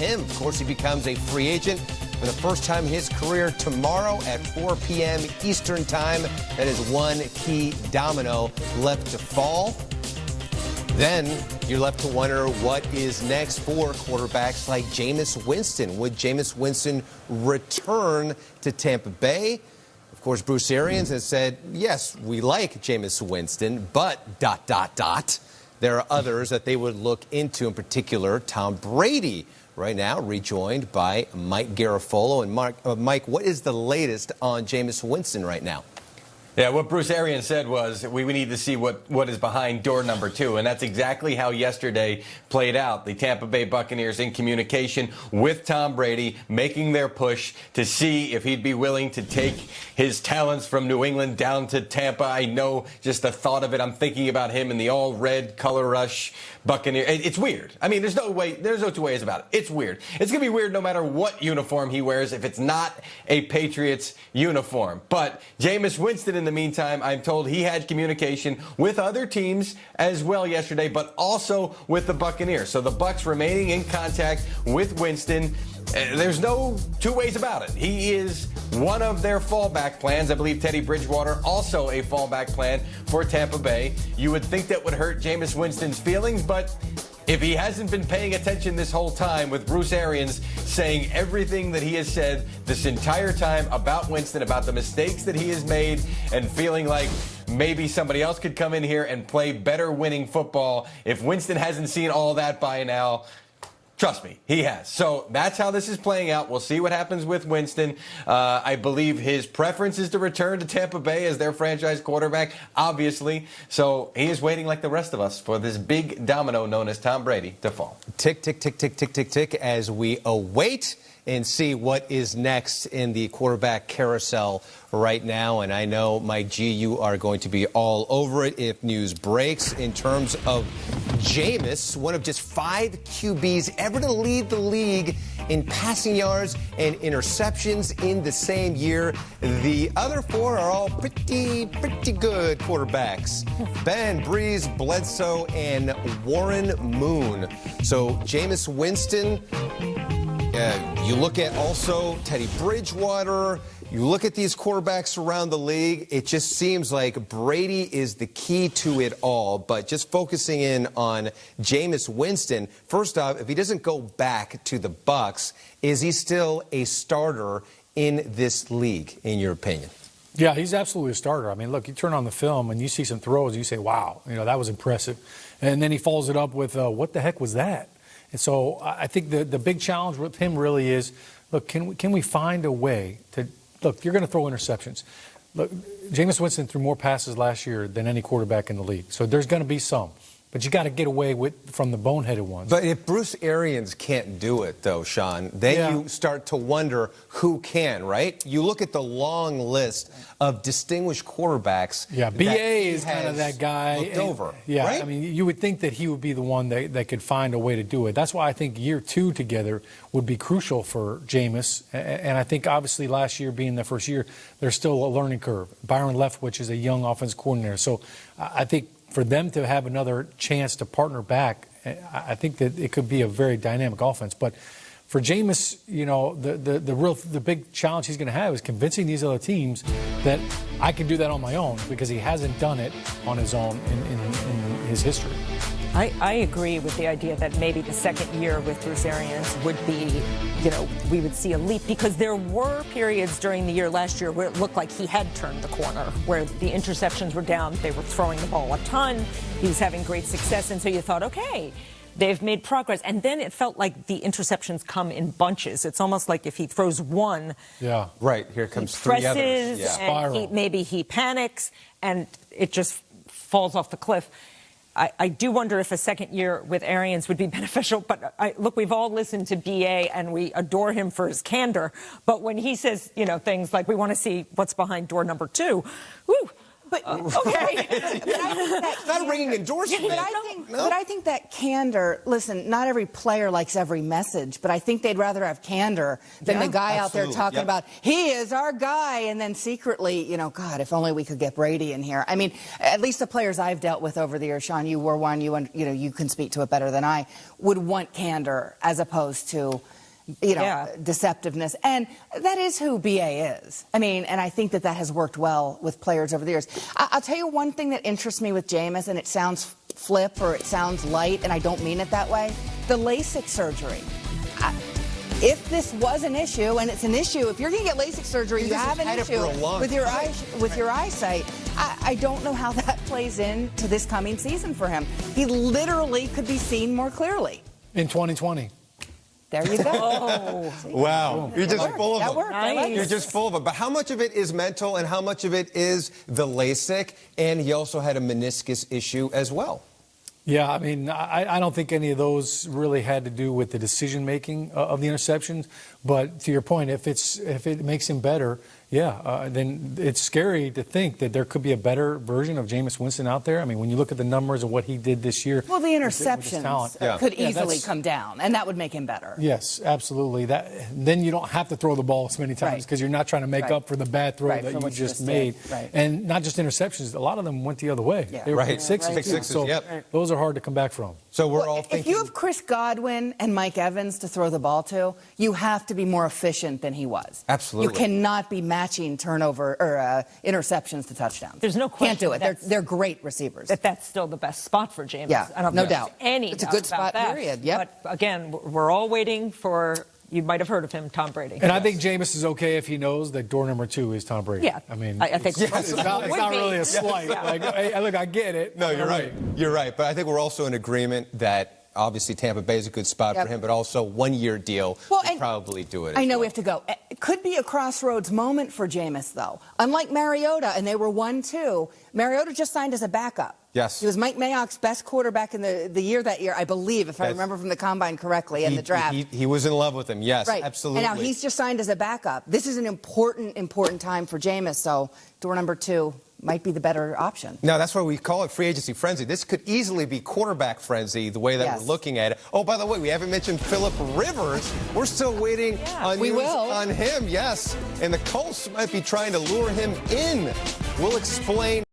him. Of course, he becomes a free agent for the first time in his career tomorrow at 4 p.m. Eastern Time. That is one key domino left to fall. Then you're left to wonder what is next for quarterbacks like Jameis Winston. Would Jameis Winston return to Tampa Bay? Of course, Bruce Arians has said, yes, we like Jameis Winston, but ... There are others that they would look into, in particular, Tom Brady. Right now, rejoined by Mike Garafolo. And Mike, what is the latest on Jameis Winston right now? Yeah, what Bruce Arians said was we need to see what is behind door number 2, and that's exactly how yesterday played out. The Tampa Bay Buccaneers in communication with Tom Brady, making their push to see if he'd be willing to take his talents from New England down to Tampa. I know just the thought of it, I'm thinking about him in the all-red color rush Buccaneer. It's weird. I mean, there's no two ways about it. It's weird. It's going to be weird no matter what uniform he wears if it's not a Patriots uniform. But Jameis Winston, in the meantime, I'm told he had communication with other teams as well yesterday, but also with the Buccaneers. So the Bucs remaining in contact with Winston. There's no two ways about it. He is one of their fallback plans. I believe Teddy Bridgewater also a fallback plan for Tampa Bay. You would think that would hurt Jameis Winston's feelings, but if he hasn't been paying attention this whole time, with Bruce Arians saying everything that he has said this entire time about Winston, about the mistakes that he has made, and feeling like maybe somebody else could come in here and play better winning football, if Winston hasn't seen all that by now, trust me, he has. So that's how this is playing out. We'll see what happens with Winston. I believe his preference is to return to Tampa Bay as their franchise quarterback, obviously. So he is waiting like the rest of us for this big domino known as Tom Brady to fall. Tick, tick, tick, tick, tick, tick, tick, as we await and see what is next in the quarterback carousel right now. And I know, Mike G, you are going to be all over it if news breaks. In terms of Jameis, one of just 5 QBs ever to lead the league in passing yards and interceptions in the same year. The other 4 are all pretty good quarterbacks. Ben, Breeze, Bledsoe, and Warren Moon. So Jameis Winston, you look at also Teddy Bridgewater. You look at these quarterbacks around the league, it just seems like Brady is the key to it all. But just focusing in on Jameis Winston, first off, if he doesn't go back to the Bucs, is he still a starter in this league, in your opinion? Yeah, he's absolutely a starter. I mean, look, you turn on the film and you see some throws, you say, wow, that was impressive. And then he follows it up with, what the heck was that? And so I think the big challenge with him really is, look, can we find a way to – look, you're going to throw interceptions. Look, Jameis Winston threw more passes last year than any quarterback in the league. So there's going to be some. But you got to get away from the boneheaded ones. But if Bruce Arians can't do it, though, Shaun, then you start to wonder who can, right? You look at the long list of distinguished quarterbacks. Yeah, B.A. is kind of that guy. Looked over, yeah, right? I mean, you would think that he would be the one that could find a way to do it. That's why I think year 2 together would be crucial for Jameis. And I think, obviously, last year being the first year, there's still a learning curve. Byron Leftwich is a young offensive coordinator. So I think for them to have another chance to partner back, I think that it could be a very dynamic offense. But for Jameis, the big challenge he's going to have is convincing these other teams that I can do that on my own, because he hasn't done it on his own in his history. I agree with the idea that maybe the second year with Bruce Arians would be, we would see a leap, because there were periods during the year last year where it looked like he had turned the corner, where the interceptions were down, they were throwing the ball a ton, he was having great success, and so you thought, okay, they've made progress. And then it felt like the interceptions come in bunches. It's almost like if he throws one, right, here comes 3 others. And maybe he panics, and it just falls off the cliff. I do wonder if a second year with Arians would be beneficial. But look, we've all listened to B.A. and we adore him for his candor. But when he says, things like, we want to see what's behind door number 2, whew, But Okay. It's not a ringing endorsement. But I think that candor, listen, not every player likes every message, but I think they'd rather have candor than the guy out there talking about, he is our guy, and then secretly, you know, God, if only we could get Brady in here. I mean, at least the players I've dealt with over the years, Shaun, you were one, you know, you can speak to it better than I, would want candor as opposed to, you know, deceptiveness. And that is who BA is. I mean, and I think that has worked well with players over the years. I'll tell you one thing that interests me with Jameis, and it sounds flip or it sounds light, and I don't mean it that way. The LASIK surgery. If this was an issue, and it's an issue, if you're going to get LASIK surgery, you have an issue with your eyesight. I don't know how that plays into this coming season for him. He literally could be seen more clearly. In 2020. There you go. Oh, wow. You're just full of that them. worked. I like You're it. just full of it. But how much of it is mental and how much of it is the LASIK? And he also had a meniscus issue as well. Yeah, I mean, I don't think any of those really had to do with the decision-making of the interceptions. But to your point, if it makes him better, then it's scary to think that there could be a better version of Jameis Winston out there. I mean, when you look at the numbers of what he did this year. Well, the interceptions could easily come down, and that would make him better. Yes, absolutely. Then you don't have to throw the ball as many times because you're not trying to make up for the bad throw that you just made. And not just interceptions. A lot of them went the other way. They were pick sixes. So those are hard to come back from. So we're all thinking. If you have Chris Godwin and Mike Evans to throw the ball to, you have to be more efficient than he was. Absolutely. You cannot be matching turnover or interceptions to touchdowns. There's no question. Can't do it. They're great receivers. That's still the best spot for Jameis. Yeah, I don't no think doubt. Any it's a doubt good about spot, that. period. Yep. But again, we're all waiting for. You might have heard of him, Tom Brady. And I think Jameis is okay if he knows that door number 2 is Tom Brady. Yeah. I mean, I think it's not really a slight. Like, hey, look, I get it. No, you're right. You're right. But I think we're also in agreement that obviously Tampa Bay is a good spot for him, but also 1-year deal would probably do it. I know we have to go. It could be a crossroads moment for Jameis, though. Unlike Mariota, and they were 1-2, Mariota just signed as a backup. Yes. He was Mike Mayock's best quarterback in the year that year, I believe, if I remember from the Combine correctly, and the draft. He was in love with him, yes, right. absolutely. And now he's just signed as a backup. This is an important time for Jameis, so door number 2 might be the better option. No, that's why we call it free agency frenzy. This could easily be quarterback frenzy, the way that we're looking at it. Oh, by the way, we haven't mentioned Phillip Rivers. We're still waiting on news on him, yes. And the Colts might be trying to lure him in. We'll explain.